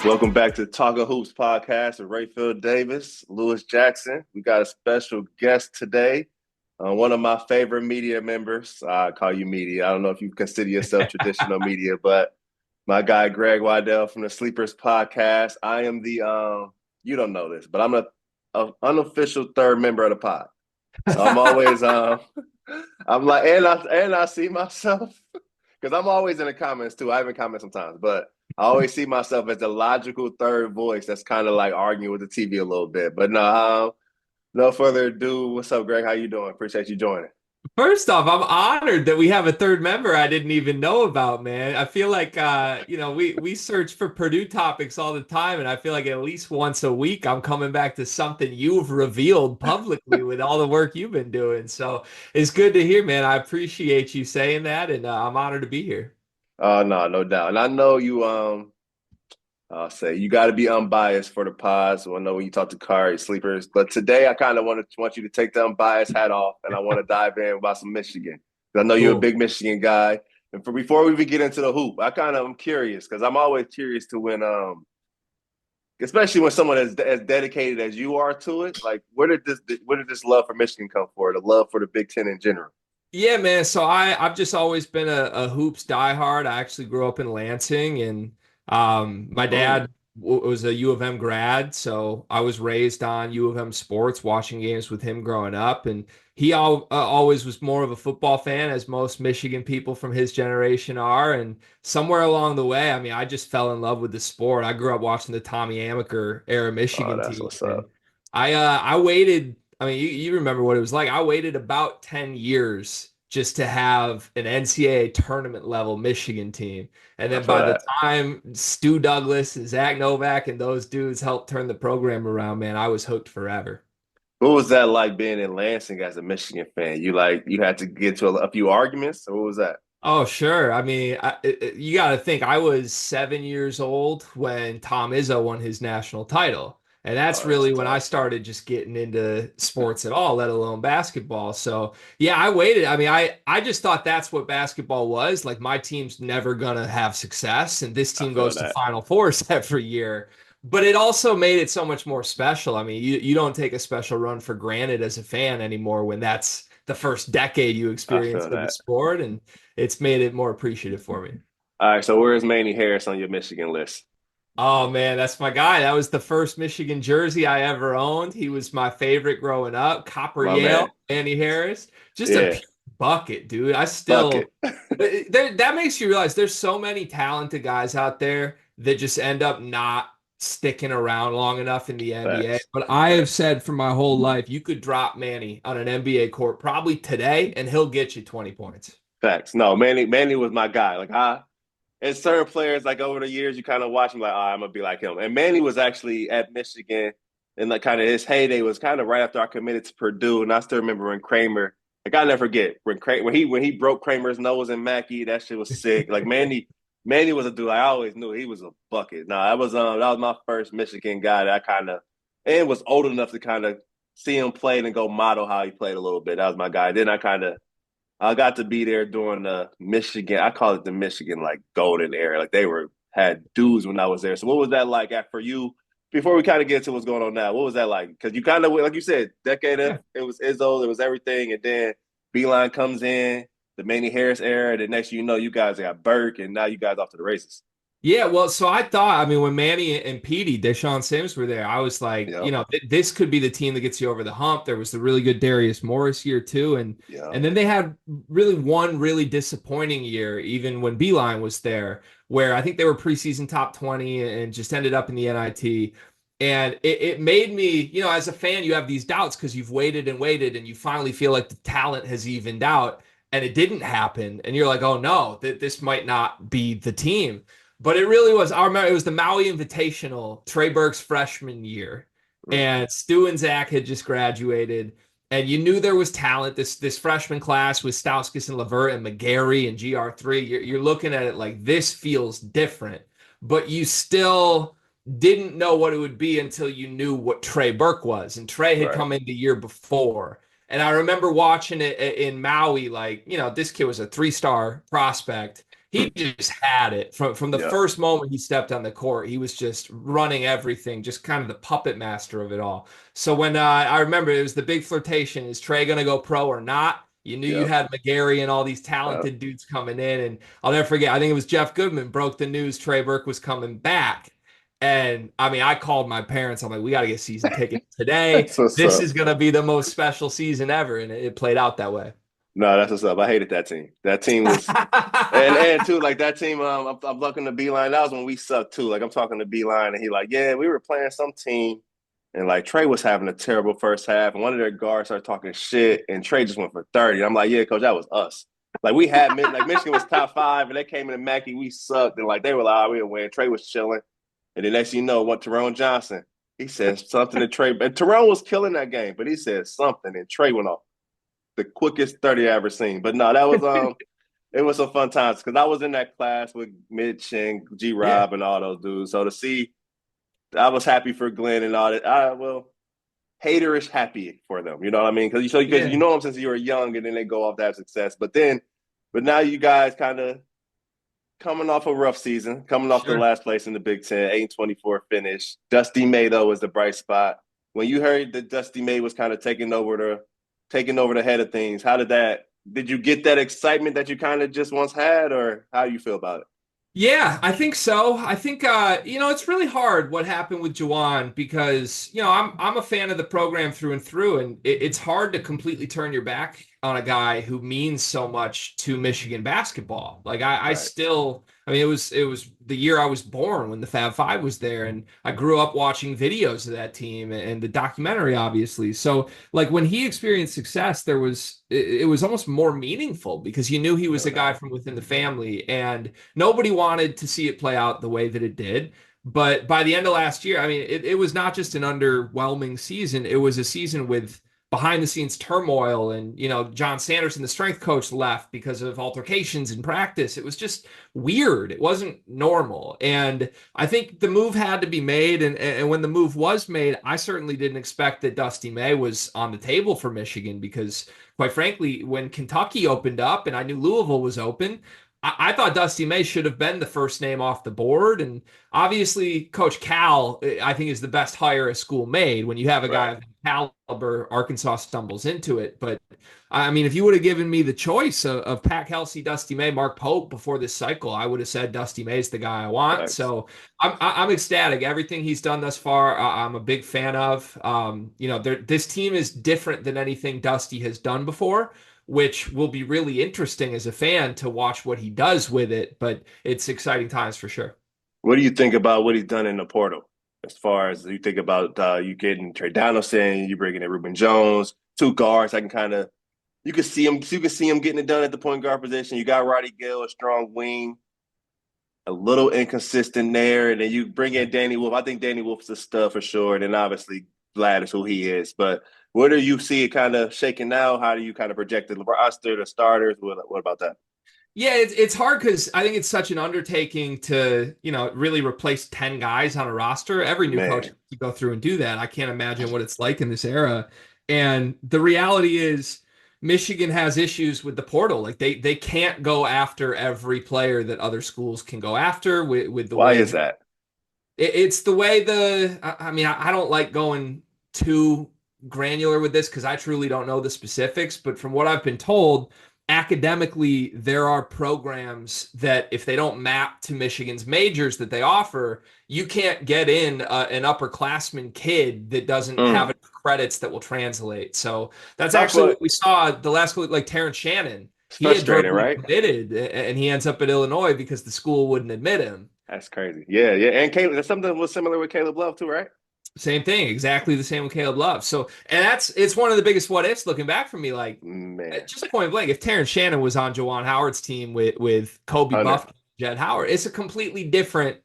Welcome back to Talkin Hoops podcast with Rapheal Davis, Lewis Jackson. We got a special guest today, one of my favorite media members. I call you media. I don't know if you consider yourself traditional media, but my guy Greg Waddell from the Sleepers podcast. I am you don't know this, but I'm a unofficial third member of the pod. So I'm always I'm like, and I see myself because I'm always in the comments too. I even comment sometimes, but I always see myself as the logical third voice that's kind of like arguing with the TV a little bit. But no further ado. What's up, Greg? How you doing? Appreciate you joining. First off, I'm honored that we have a third member I didn't even know about, man. I feel like we search for Purdue topics all the time, and I feel like at least once a week I'm coming back to something you've revealed publicly with all the work you've been doing. So it's good to hear, man. I appreciate you saying that, and I'm honored to be here. No doubt. And I know you I'll say you got to be unbiased for the pod. So I know when you talk to Kari sleepers, but today I kind of want you to take the unbiased hat off, and I want to dive in about some Michigan. I know you're a Cool. big Michigan guy, and before we even get into the hoop, I'm curious because I'm always curious to when especially when someone as dedicated as you are to it, like where did this love for Michigan come for? The love for the Big Ten in general. Yeah, man. So I've just always been a hoops diehard. I actually grew up in Lansing, and my Mm, dad was a U of M grad, so I was raised on U of M sports, watching games with him growing up, and he always was more of a football fan, as most Michigan people from his generation are. And somewhere along the way, I mean, I just fell in love with the sport. I grew up watching the Tommy Amaker era oh, Michigan that's team, what's and up. I waited. I mean, you remember what it was like. I waited about 10 years just to have an NCAA tournament level Michigan team. And I then feel by the that. time Stu Douglas and Zach Novak and those dudes helped turn the program around, man, I was hooked forever. What was that like being in Lansing as a Michigan fan? You had to get to a few arguments, or what was that? Oh, sure. I mean, you got to think I was 7 years old when Tom Izzo won his national title. And that's Oh, that's really when I tough. started just getting into sports at all, let alone basketball. So, yeah, I waited. I mean, I just thought that's what basketball was. Like, my team's never going to have success, and this I team feel goes to that. Final Fours every year. But it also made it so much more special. I mean, you don't take a special run for granted as a fan anymore when that's the first decade you I experience feel of the that. sport. And it's made it more appreciative for me. All right, so where's Manny Harris on your Michigan list? Oh man, that's my guy. That was the first Michigan jersey I ever owned. He was my favorite growing up. Copper My Yale, man. Andy Harris. Just a Yeah, pure bucket, dude. I still bucket. that makes you realize there's so many talented guys out there that just end up not sticking around long enough in the NBA. Facts. But I have said for my whole life, you could drop Manny on an NBA court probably today and he'll get you 20 points. Facts. No, Manny was my guy. And certain players, like over the years, you kind of watch him like, oh, I'm gonna be like him. And Manny was actually at Michigan, and like kind of his heyday was kind of right after I committed to Purdue. And I still remember when Kramer, like I never forget when he broke Kramer's nose in Mackey, that shit was sick. Like Manny was a dude. I always knew he was a bucket. No, that was my first Michigan guy that I kind of and was old enough to kind of see him play and go model how he played a little bit. That was my guy. Then I got to be there during the Michigan. I call it the Michigan like golden era. Like they were had dudes when I was there. So what was that like for you? Before we kind of get to what's going on now, what was that like? Because you kind of like you said, decade of it was Izzo, it was everything, and then Beeline comes in, the Manny Harris era. The next you know, you guys got Burke, and now you guys off to the races. Yeah, well, so I thought, I mean, when Manny and Petey, Deshaun Sims were there, I was like, Yep, this could be the team that gets you over the hump. There was the really good Darius Morris year too, and yep, then they had really one really disappointing year, even when Beeline was there, where I think they were preseason top 20 and just ended up in the NIT. And it made me, as a fan, you have these doubts because you've waited and waited, and you finally feel like the talent has evened out, and it didn't happen, and you're like, oh no, this might not be the team. But it really was. I remember it was the Maui Invitational, Trey Burke's freshman year, mm, and Stu and Zach had just graduated, and you knew there was talent. This freshman class with Stauskas and Levert and McGarry and GR3. You're looking at it like this feels different, but you still didn't know what it would be until you knew what Trey Burke was, and Trey had right. come in the year before. And I remember watching it in Maui, like, this kid was a 3-star prospect he just had it from the Yeah, first moment he stepped on the court. He was just running everything, just kind of the puppet master of it all. So when I remember it was the big flirtation: is Trey going to go pro or not? You knew you yeah, had McGarry and all these yeah. talented dudes coming in, and I'll never forget. I think it was Jeff Goodman broke the news Trey Burke was coming back. And I mean, I called my parents. I'm like, we got to get season tickets today. That's what's This up. is going to be the most special season ever. And it played out that way. No, that's what's up. I hated that team. That team was, and too, like that team. I'm looking to Beeline. That was when we sucked too. Like I'm talking to Beeline, and he like, yeah, we were playing some team, and like Trey was having a terrible first half, and one of their guards started talking shit, and Trey just went for 30. I'm like, yeah, coach, that was us. Like we had like Michigan was top five, and they came in Mackey, we sucked, and like they were like, oh, we'll win. Trey was chilling, and the next thing you know, what Tyrone Johnson, he said something to Trey, and Tyrone was killing that game, but he said something, and Trey went off the quickest 30 I ever seen. But no, that was it was some fun times because I was in that class with Mitch and G Yeah. Rob and all those dudes. So to see, I was happy for Glenn and all that. Haterish happy for them. You know what I mean? Because you Yeah. know them since you were young, and then they go off to have success. But now you guys kind of coming off a rough season, coming off the Sure. last place in the Big Ten, 8-24 finish. Dusty May though was the bright spot. When you heard that Dusty May was kind of taking over the head of things, how did you get that excitement that you kind of just once had, or how do you feel about it? Yeah, I think so. I think it's really hard what happened with Juwan because, I'm a fan of the program through and through, and it's hard to completely turn your back on a guy who means so much to Michigan basketball. Like I Right. still, I mean, it was the year I was born when the Fab Five was there, and I grew up watching videos of that team and the documentary, obviously. So like when he experienced success, it was almost more meaningful because you knew he was No a guy doubt. from within the family, and nobody wanted to see it play out the way that it did. But by the end of last year, I mean, it was not just an underwhelming season. It was a season with behind the scenes turmoil. And, John Sanderson, the strength coach, left because of altercations in practice. It was just weird. It wasn't normal. And I think the move had to be made. And when the move was made, I certainly didn't expect that Dusty May was on the table for Michigan because, quite frankly, when Kentucky opened up and I knew Louisville was open, I thought Dusty May should have been the first name off the board. And obviously, Coach Cal, I think, is the best hire a school made. When you have a guy Right. of caliber, Arkansas stumbles into it. But I mean, if you would have given me the choice of Pat Kelsey, Dusty May, Mark Pope before this cycle, I would have said Dusty May is the guy I want. Thanks. So I'm ecstatic. Everything he's done thus far, I'm a big fan of. This team is different than anything Dusty has done before, which will be really interesting as a fan to watch what he does with it. But it's exciting times for sure. What do you think about what he's done in the portal? As far as you think about you getting Trey Donaldson, you bringing in Reuben Jones, two guards. I can kind of you can see him getting it done at the point guard position. You got Roddy Gill, a strong wing, a little inconsistent there, and then you bring in Danny Wolf. I think Danny Wolf's a stud for sure, and then obviously Vlad is who he is. But where do you see it kind of shaking now? How do you kind of project the roster, the starters? What about that? Yeah, it's hard because I think it's such an undertaking to, really replace 10 guys on a roster. Every new coach has Man, to go through and do that. I can't imagine what it's like in this era. And the reality is Michigan has issues with the portal. Like they can't go after every player that other schools can go after with the why way is that? it's the way I mean, I don't like going too granular with this because I truly don't know the specifics, but from what I've been told, academically, there are programs that if they don't map to Michigan's majors that they offer, you can't get in an upperclassman kid that doesn't have Mm, enough credits that will translate. So that's I actually feel what we saw the last school, like Terrence Shannon. it's He had frustrating, verbally right? committed and he ends up at Illinois because the school wouldn't admit him. That's crazy. Yeah, yeah. And Caleb, that's something that was similar with Caleb Love too, right? Same thing, exactly the same with Caleb Love. So, and it's one of the biggest what ifs looking back for me. Like, Man, just point blank, if Terrence Shannon was on Jawan Howard's team with Kobe 100. Buff, Jed Howard, it's a completely different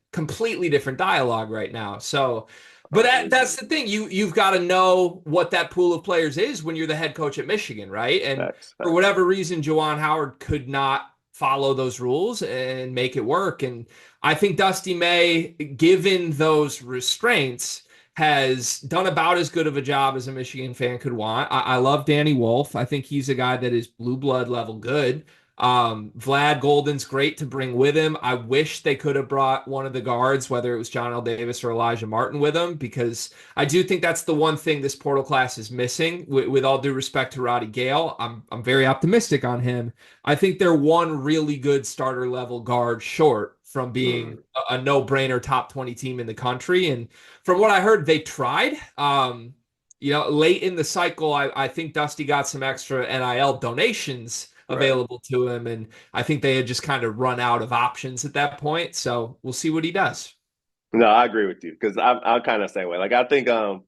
dialogue right now. So, but that's the thing. You've got to know what that pool of players is when you're the head coach at Michigan, right? And Facts, for facts. whatever reason, Jawan Howard could not follow those rules and make it work. And I think Dusty May, given those restraints, has done about as good of a job as a Michigan fan could want. I love Danny Wolf. I think he's a guy that is blue blood level good. Vlad Golden's great to bring with him. I wish they could have brought one of the guards, whether it was John L. Davis or Elijah Martin, with him, because I do think that's the one thing this portal class is missing. With all due respect to Roddy Gale, I'm very optimistic on him. I think they're one really good starter level guard short from being Mm, a no-brainer top 20 team in the country. And from what I heard, they tried. Late in the cycle, I think Dusty got some extra NIL donations right. available to him, and I think they had just kind of run out of options at that point. So we'll see what he does. No, I agree with you because I'm kind of the same way. Like I think you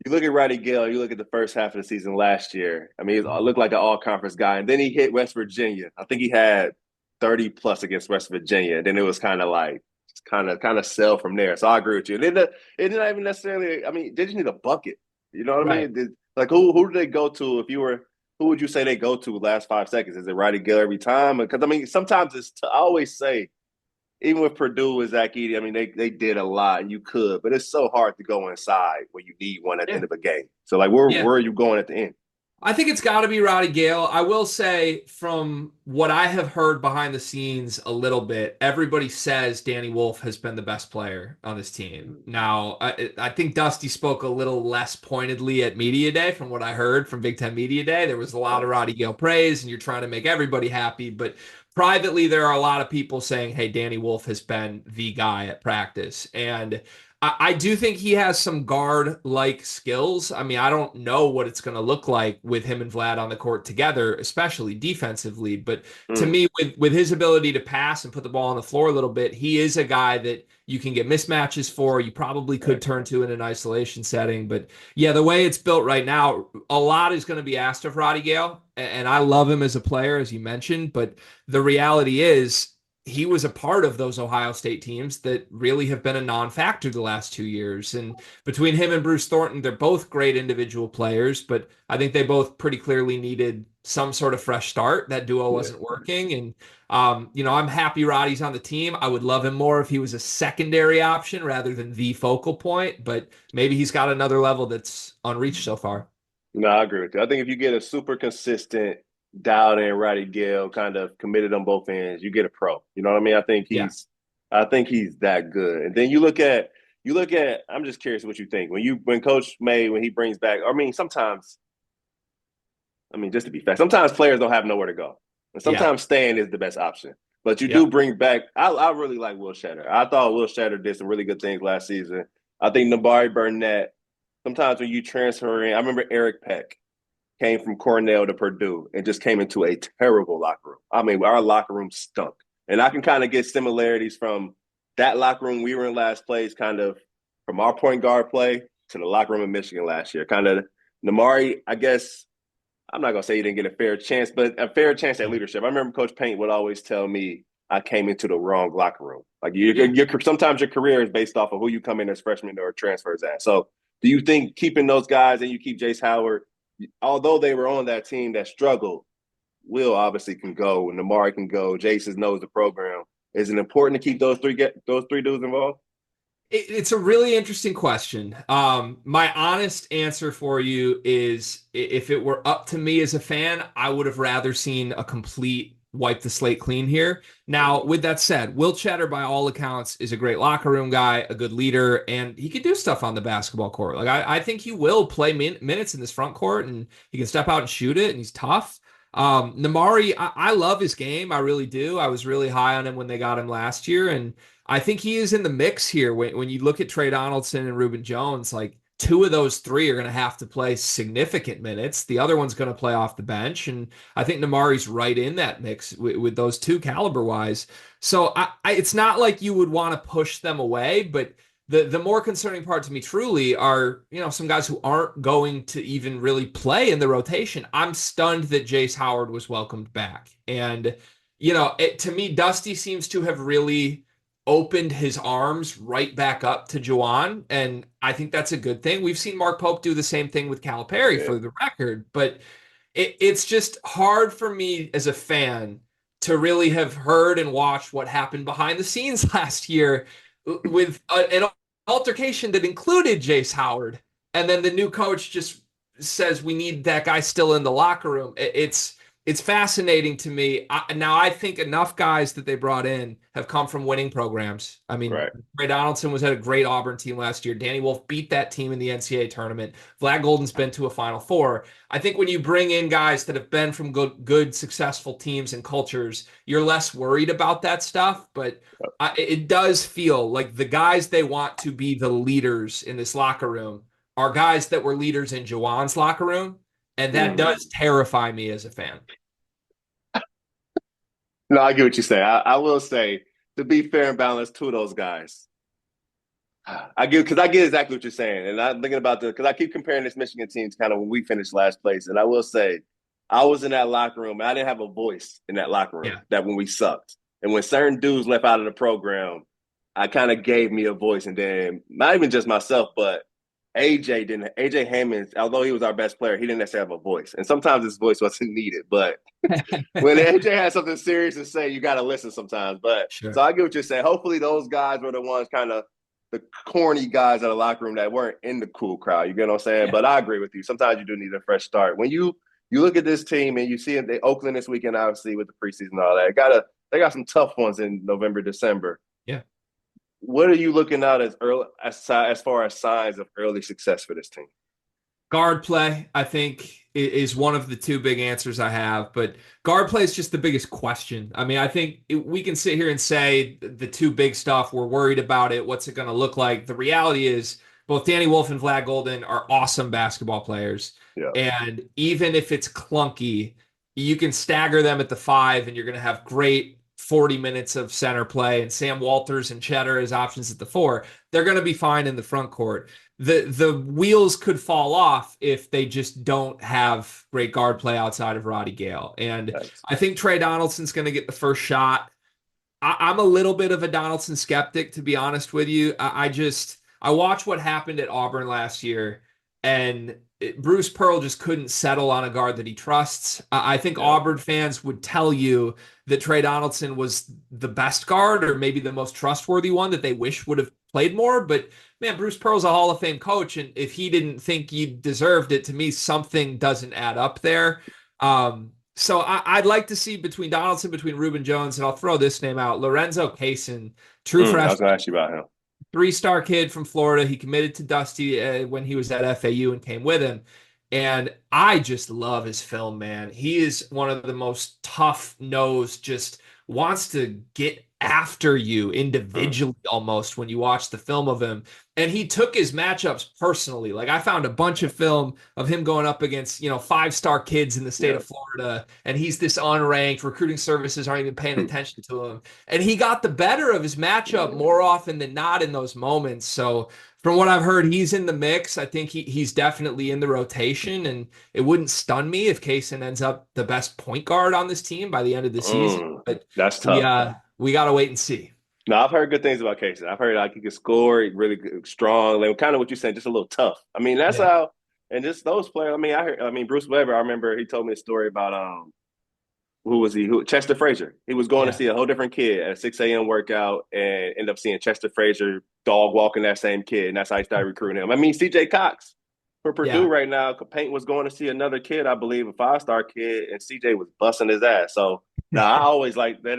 look at Roddy Gale, you look at the first half of the season last year. I mean, he looked like an all conference guy, and then he hit West Virginia. I think he had 30 plus against West Virginia. And then it was kind of like kind of sell from there. So I agree with you. And then it didn't even necessarily. I mean, they just need a bucket. You know what I Right. mean? Like who do they go to if you were? Who would you say they go to last 5 seconds? Is it Roddy Gale every time? Because I mean, sometimes I always say even with Purdue and Zach Edey, I mean, they did a lot and you could, but it's so hard to go inside when you need one at the Yeah. end of a game. So, like, where, Yeah. where are you going at the end? I think it's got to be Roddy Gale. I will say, from what I have heard behind the scenes a little bit, everybody says Danny Wolf has been the best player on this team. Now, I think Dusty spoke a little less pointedly at Media Day from what I heard from Big Ten Media Day. There was a lot of Roddy Gale praise, and you're trying to make everybody happy. But privately, there are a lot of people saying, hey, Danny Wolf has been the guy at practice. And I do think he has some guard-like skills. I mean, I don't know what it's going to look like with him and Vlad on the court together, especially defensively. But to Mm, me, with his ability to pass and put the ball on the floor a little bit, he is a guy that you can get mismatches for. You probably could right. turn to in an isolation setting. But yeah, the way it's built right now, a lot is going to be asked of Roddy Gale. And I love him as a player, as you mentioned. But the reality is, he was a part of those Ohio State teams that really have been a non-factor the last 2 years. And between him and Bruce Thornton, they're both great individual players, but I think they both pretty clearly needed some sort of fresh start. That duo Yeah. wasn't working. And, I'm happy Roddy's on the team. I would love him more if he was a secondary option rather than the focal point, but maybe he's got another level that's unreached so far. No, I agree with you. I think if you get a super consistent, dialed in Roddy Gale, kind of committed on both ends, you get a pro. You know what I mean? Yeah. I think he's that good. And then you look at. I'm just curious what you think when Coach May when he brings back. I mean, sometimes I mean, just to be fair, sometimes players don't have nowhere to go. And Yeah. sometimes staying is the best option. But you do Yep. bring back, I really like Will Shatter. I thought Will Shatter did some really good things last season. I think Nabari Burnett, sometimes when you transfer in, I remember Eric Peck came from Cornell to Purdue and just came into a terrible locker room. I mean, our locker room stunk. And I can kind of get similarities from that locker room we were in last place, kind of from our point guard play to the locker room in Michigan last year. Kind of Namari, I guess I'm not gonna say you didn't get a fair chance, but a fair chance at Yeah. leadership. I remember Coach Paint would always tell me I came into the wrong locker room. Like Yeah. sometimes your career is based off of who you come in as freshman or transfers at. So do you think keeping those guys and you keep Jace Howard, although they were on that team that struggled, Will obviously can go, and Namari can go. Jason knows the program. Is it important to keep those three dudes involved? It's a really interesting question. My honest answer for you is if it were up to me as a fan, I would have rather seen a complete wipe the slate clean here. Now, with that said, Will Cheddar, by all accounts, is a great locker room guy, a good leader, and he can do stuff on the basketball court. Like I think he will play minutes in this front court, and he can step out and shoot it, and he's tough. Namari, I love his game. I really do. I was really high on him when they got him last year, and I think he is in the mix here. When you look at Trey Donaldson and Reuben Jones, like two of those three are going to have to play significant minutes. The other one's going to play off the bench. And I think Namari's right in that mix with those two caliber wise. So it's not like you would want to push them away, but the more concerning part to me truly are, some guys who aren't going to even really play in the rotation. I'm stunned that Jace Howard was welcomed back. And, to me, Dusty seems to have really opened his arms right back up to Juwan, and I think that's a good thing. We've seen Mark Pope do the same thing with Calipari Yeah. for the record, but it's just hard for me as a fan to really have heard and watched what happened behind the scenes last year with an altercation that included Jace Howard, and then the new coach just says we need that guy still in the locker room. It's it's fascinating to me. Now, I think enough guys that they brought in have come from winning programs. I mean, Right. Ray Donaldson was at a great Auburn team last year. Danny Wolf beat that team in the NCAA tournament. Vlad Golden's been to a Final Four. I think when you bring in guys that have been from good successful teams and cultures, you're less worried about that stuff. But it does feel like the guys they want to be the leaders in this locker room are guys that were leaders in Jawan's locker room. And that Mm. does terrify me as a fan. No, I get what you say. I will say, to be fair and balanced to those guys, I get exactly what you're saying, and I'm thinking about because I keep comparing this Michigan team to kind of when we finished last place, and I will say, I was in that locker room, and I didn't have a voice in that locker room. Yeah. That when we sucked, and when certain dudes left out of the program, I kind of gave me a voice, and then not even just myself, but AJ didn't. AJ Hammond, although he was our best player, he didn't necessarily have a voice, and sometimes his voice wasn't needed, but when AJ has something serious to say, you got to listen sometimes. But so Sure. I get what you're saying. Hopefully, those guys were the ones kind of the corny guys at the locker room that weren't in the cool crowd. You get what I'm saying? Yeah. But I agree with you. Sometimes you do need a fresh start. When you look at this team and you see it, Oakland this weekend, obviously with the preseason and all that, they got some tough ones in November, December. Yeah. What are you looking out as far as signs of early success for this team? Guard play, I think, is one of the two big answers I have, but guard play is just the biggest question. I mean, I think we can sit here and say the two big stuff, we're worried about it. What's it going to look like? The reality is both Danny Wolf and Vlad Golden are awesome basketball players. Yeah. And even if it's clunky, you can stagger them at the five and you're going to have great 40 minutes of center play and Sam Walters and Cheddar as options at the four. They're going to be fine in the front court. The wheels could fall off if they just don't have great guard play outside of Roddy Gale. And Thanks. I think Trey Donaldson's going to get the first shot. I'm a little bit of a Donaldson skeptic, to be honest with you. I watched what happened at Auburn last year, and Bruce Pearl just couldn't settle on a guard that he trusts. I think Yeah. Auburn fans would tell you that Trey Donaldson was the best guard or maybe the most trustworthy one that they wish would have played more. But man, Bruce Pearl's a Hall of Fame coach, and if he didn't think you deserved it, to me, something doesn't add up there. So I'd like to see between Reuben Jones, and I'll throw this name out, Lorenzo Cason, true I was freshman, going to ask you about him. three-star kid from Florida. He committed to Dusty when he was at FAU and came with him. And I just love his film, man. He is one of the most tough-nosed, just wants to get after you individually almost when you watch the film of him. And he took his matchups personally. Like I found a bunch of film of him going up against, five-star kids in the state of Florida, and he's this unranked. Recruiting services aren't even paying attention to him. And he got the better of his matchup more often than not in those moments. So from what I've heard, he's in the mix. I think he's definitely in the rotation, and it wouldn't stun me if Kaysen ends up the best point guard on this team by the end of the season. But That's tough. we got to wait and see. No, I've heard good things about Casey. I've heard like he can score, really good, strong, like kind of what you're saying, just a little tough. I mean, that's Yeah. how, and just those players. I mean, Bruce Weber. I remember he told me a story about who was he? Chester Frazier. He was going to Yeah. see a whole different kid at a 6 a.m. workout and ended up seeing Chester Frazier dog walking that same kid, and that's how he started recruiting him. I mean, C.J. Cox for Purdue Yeah. right now. Paint was going to see another kid, I believe, a 5-star kid, and C.J. was busting his ass. So. No, I always like that.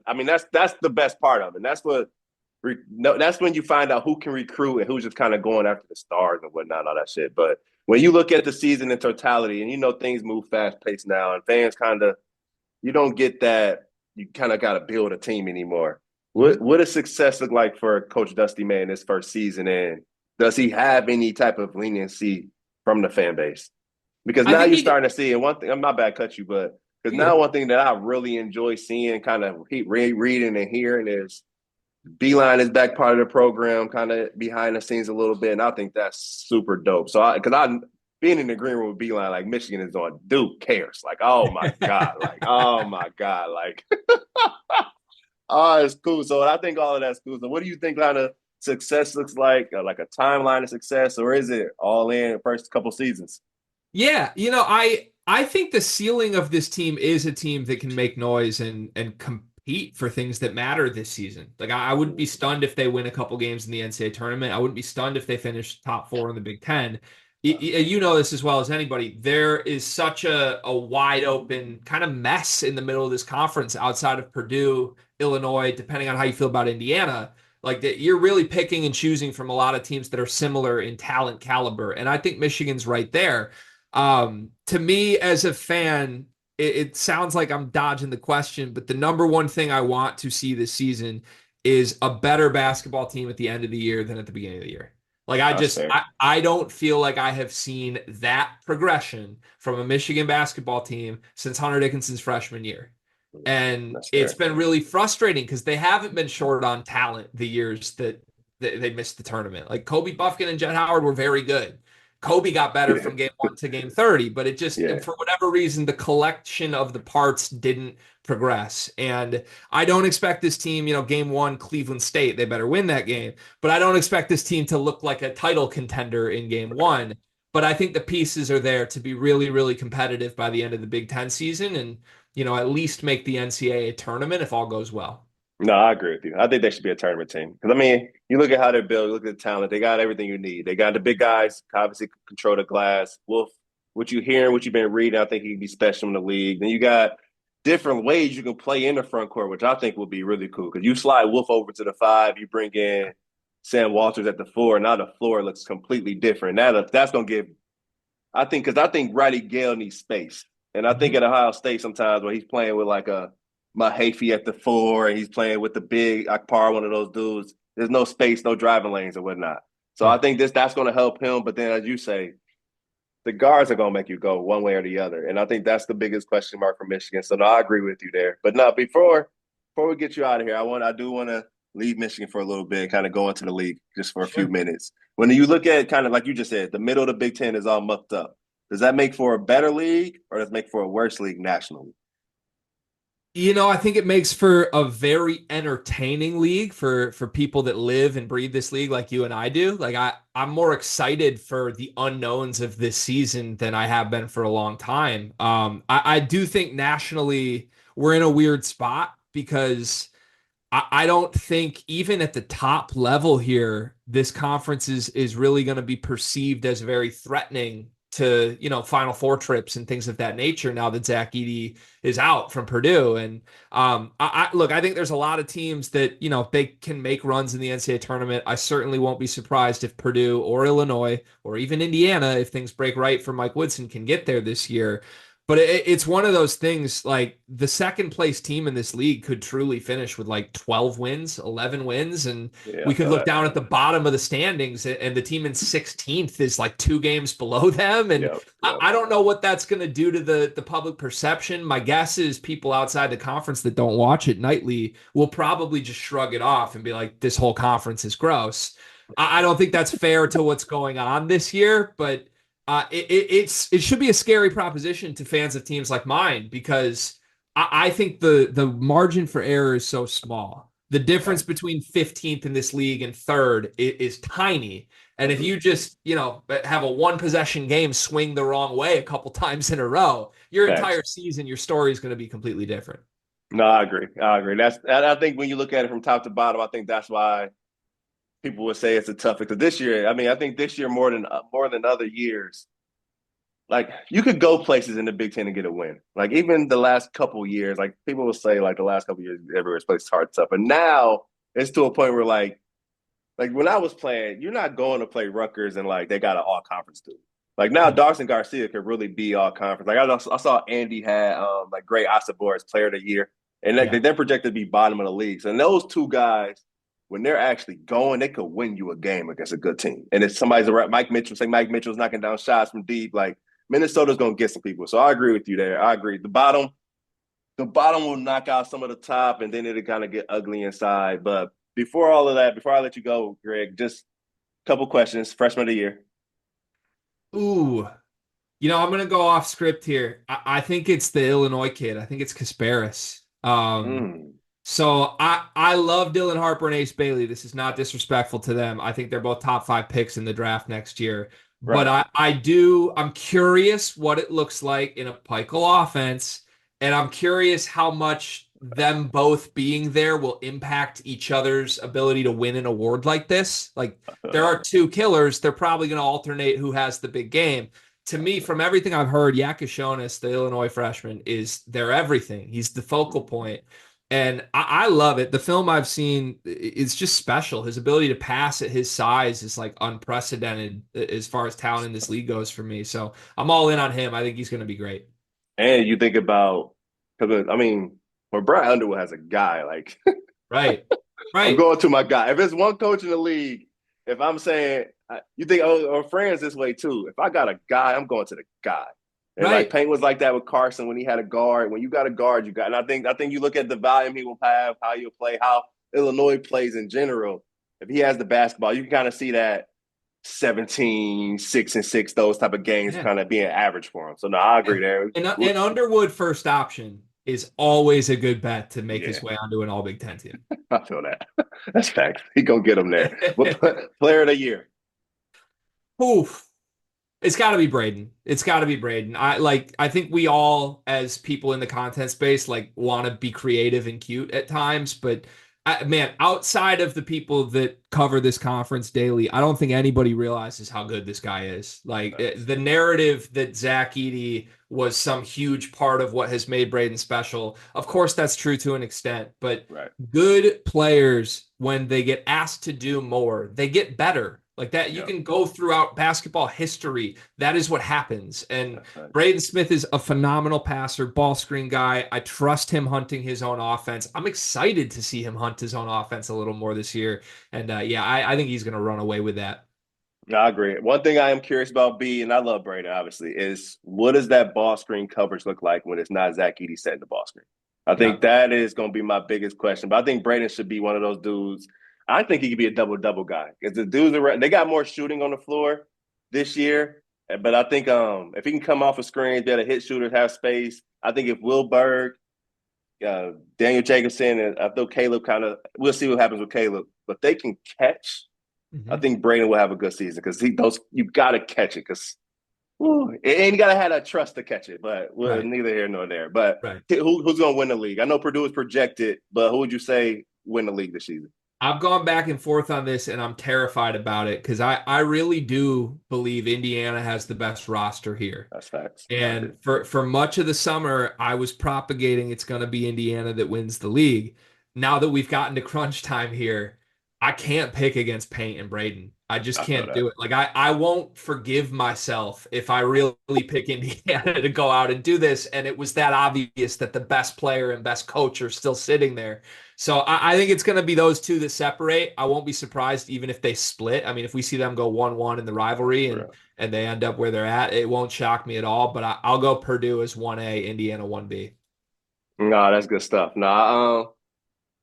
I mean, that's the best part of it. And that's when you find out who can recruit and who's just kind of going after the stars and whatnot, and all that shit. But when you look at the season in totality, and things move fast paced now, and fans you don't get that. You kind of got to build a team anymore. What does success look like for Coach Dusty May in his first season? And does he have any type of leniency from the fan base? Because now you're starting to see, and one thing, I'm not bad cut you, but because now one thing that I really enjoy seeing, kind of reading and hearing is Beeline is back part of the program, kind of behind the scenes a little bit, and I think that's super dope. So, because being in the green room with Beeline, like Michigan is on, dude cares. Like, oh my god, like, oh, it's cool. So I think all of that's cool. So, what do you think kind of success looks like a timeline of success, or is it all in the first couple seasons? Yeah, I think the ceiling of this team is a team that can make noise and compete for things that matter this season. Like I wouldn't be stunned if they win a couple games in the NCAA tournament. I wouldn't be stunned if they finish top four in the Big Ten. You know this as well as anybody. There is such a wide open kind of mess in the middle of this conference outside of Purdue, Illinois, depending on how you feel about Indiana. Like that, you're really picking and choosing from a lot of teams that are similar in talent caliber, and I think Michigan's right there. To me, as a fan, it sounds like I'm dodging the question, but the number one thing I want to see this season is a better basketball team at the end of the year than at the beginning of the year. Like That's fair. I don't feel like I have seen that progression from a Michigan basketball team since Hunter Dickinson's freshman year. And That's it's fair. been really frustrating because they haven't been short on talent the years that they missed the tournament. Like Kobe Buffkin and Jet Howard were very good. Kobe got better from game 1 to game 30, but it just, Yeah. for whatever reason, the collection of the parts didn't progress. And I don't expect this team, game 1, Cleveland State, they better win that game. But I don't expect this team to look like a title contender in game 1. But I think the pieces are there to be really, really competitive by the end of the Big Ten season and, at least make the NCAA tournament if all goes well. No, I agree with you. I think they should be a tournament team. Because, I mean, you look at how they're built, you look at the talent, they got everything you need. They got the big guys, obviously control the glass. Wolf, what you hearing, what you've been reading, I think he can be special in the league. Then you got different ways you can play in the front court, which I think would be really cool. Because you slide Wolf over to the 5, you bring in Sam Walters at the 4, now the floor looks completely different. That's going to give because I think Riley Gale needs space. And I think Mhm. at Ohio State sometimes when he's playing with like a Mahaffey at the 4 and he's playing with the big Akpar, one of those dudes, there's no space, no driving lanes or whatnot. So I Yeah. think that's going to help him. But then, as you say, the guards are going to make you go one way or the other. And I think that's the biggest question mark for Michigan. So, no, I agree with you there. But no, before we get you out of here, I do want to leave Michigan for a little bit, kind of go into the league just for a few Sure. minutes. When you look at kind of like you just said, the middle of the Big Ten is all mucked up. Does that make for a better league or does it make for a worse league nationally? I think it makes for a very entertaining league for people that live and breathe this league like you and I do. Like I'm more excited for the unknowns of this season than I have been for a long time. I do think nationally we're in a weird spot because I don't think even at the top level here, this conference is really going to be perceived as very threatening to, Final Four trips and things of that nature now that Zach Edey is out from Purdue. And look, I think there's a lot of teams that, if they can make runs in the NCAA tournament, I certainly won't be surprised if Purdue or Illinois or even Indiana, if things break right for Mike Woodson, can get there this year. But it's one of those things like the second place team in this league could truly finish with like 12 wins, 11 wins. And Yeah, I we could feel look that. down at the bottom of the standings and the team in 16th is like 2 games below them. And Yep, I, yep. I don't know what that's going to do to the public perception. My guess is people outside the conference that don't watch it nightly will probably just shrug it off and be like, this whole conference is gross. I don't think that's fair to what's going on this year, but it should be a scary proposition to fans of teams like mine because I think the margin for error is so small. The difference between 15th in this league and third is tiny. And if Mm-hmm. you just, have a one possession game swing the wrong way a couple times in a row, your Facts. entire season, your story is going to be completely different. No, I agree. I agree. I think when you look at it from top to bottom, I think that's why people would say it's a tough because this year, I mean, I think this year more than other years, like you could go places in the Big Ten and get a win. Like even the last couple years, like people will say like the last couple years everywhere's places hard stuff. But now it's to a point where like when I was playing, you're not going to play Rutgers and like they got an all conference dude. Like now Dawson Garcia could really be all conference. Like I saw Andy had like Gray Osabor as player of the year. And like, Yeah. they're projected to be bottom of the league. So and those two guys, when they're actually going, they could win you a game against a good team. And if somebody's around Mike Mitchell's knocking down shots from deep, like Minnesota's going to get some people. So I agree with you there. I agree. The bottom will knock out some of the top, and then it'll kind of get ugly inside. But before all of that, before I let you go, Greg, just a couple questions. Freshman of the year. Ooh, I'm going to go off script here. I think it's the Illinois kid. I think it's Kasparis. Mm, So I love Dylan Harper and Ace Bailey. This is not disrespectful to them. I think they're both top 5 picks in the draft next year. But right. I'm curious what it looks like in a Peichel offense, and I'm curious how much them both being there will impact each other's ability to win an award like this. Like there are two killers. They're probably going to alternate who has the big game. To me, from everything I've heard, Yakashonis, the Illinois freshman, is their everything. He's the focal point. And I love it. The film I've seen is just special. His ability to pass at his size is like unprecedented as far as talent in this league goes for me. So I'm all in on him. I think he's going to be great. And you think about, because I mean, when Brad Underwood has a guy, like Right. I'm Right. going to my guy. If it's one coach in the league, if I'm saying, you think, oh, or friends this way too. If I got a guy, I'm going to the guy. And like Right. Payne was like that with Carson when he had a guard. When you got a guard, you got. And I think you look at the volume he will have, how he'll play, how Illinois plays in general. If he has the basketball, you can kind of see that 17, 6-6, those type of games Yeah. kind of being average for him. So no, I agree there. And Underwood first option is always a good bet to make Yeah, his way onto an All Big Ten team. I feel that. That's fact. He gonna get him there. But player of the year. Oof. It's got to be Braden. It's got to be Braden. I think we all as people in the content space like want to be creative and cute at times, but man, outside of the people that cover this conference daily, I don't think anybody realizes how good this guy is. Like the narrative that Zach Edey was some huge part of what has made Braden special. Of course, that's true to an extent, but Right. good players, when they get asked to do more, they get better. Like that, you Yeah. can go throughout basketball history. That is what happens. And That's right. Braden Smith is a phenomenal passer, ball screen guy. I trust him hunting his own offense. I'm excited to see him hunt his own offense a little more this year. And yeah, I think he's going to run away with that. No, I agree. One thing I am curious about, B, and I love Braden, obviously, is what does that ball screen coverage look like when it's not Zach Edey setting the ball screen? I Yeah. think that is going to be my biggest question. But I think Braden should be one of those dudes. I think he could be a double-double guy because the dudes around, they got more shooting on the floor this year. But I think if he can come off of screens, be able to hit shooters, have space. I think if Will Berg, Daniel Jacobson, and I think Caleb we'll see what happens with Caleb. But they can catch. I Mhm. think Braden will have a good season because you got to catch it because and you got to have that trust to catch it. But Right. neither here nor there. But Right. who's going to win the league? I know Purdue is projected, but who would you say win the league this season? I've gone back and forth on this, and I'm terrified about it because I really do believe Indiana has the best roster here. That's facts. And for much of the summer, I was propagating it's going to be Indiana that wins the league. Now that we've gotten to crunch time here, I can't pick against Paint and Braden. I just I feel can't that. do it. Like I won't forgive myself if I really pick Indiana to go out and do this. And it was that obvious that the best player and best coach are still sitting there. So I think it's going to be those two that separate. I won't be surprised even if they split. I mean, if we see them go 1-1 in the rivalry and they end up where they're at, it won't shock me at all. But I'll go Purdue as 1A, Indiana 1B. No, that's good stuff. No,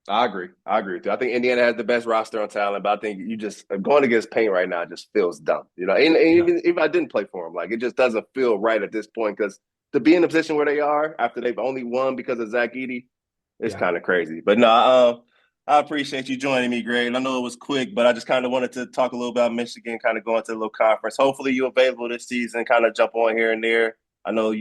I agree. I agree with you. I think Indiana has the best roster on talent, but I think you just going against Paint right now just feels dumb. And Yeah. even if I didn't play for him, like it just doesn't feel right at this point because to be in the position where they are after they've only won because of Zach Edey, it's Yeah. kind of crazy. But no, I appreciate you joining me, Greg. I know it was quick, but I just kind of wanted to talk a little about Michigan, kind of going to the little conference. Hopefully, you're available this season, kind of jump on here and there. I know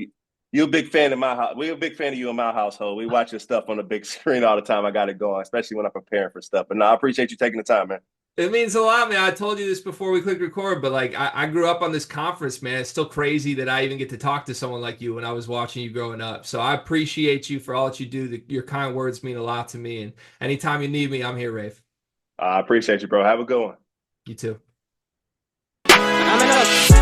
you're a big fan of my house. We're a big fan of you in my household. We watch your stuff on the big screen all the time. I got it going, especially when I'm preparing for stuff. But no, I appreciate you taking the time, man. It means a lot, man. I told you this before we clicked record, but like I grew up on this conference, man. It's still crazy that I even get to talk to someone like you when I was watching you growing up. So I appreciate you for all that you do. Your kind words mean a lot to me. And anytime you need me, I'm here, Rafe. I appreciate you, bro. Have a good one. You too. I'm enough.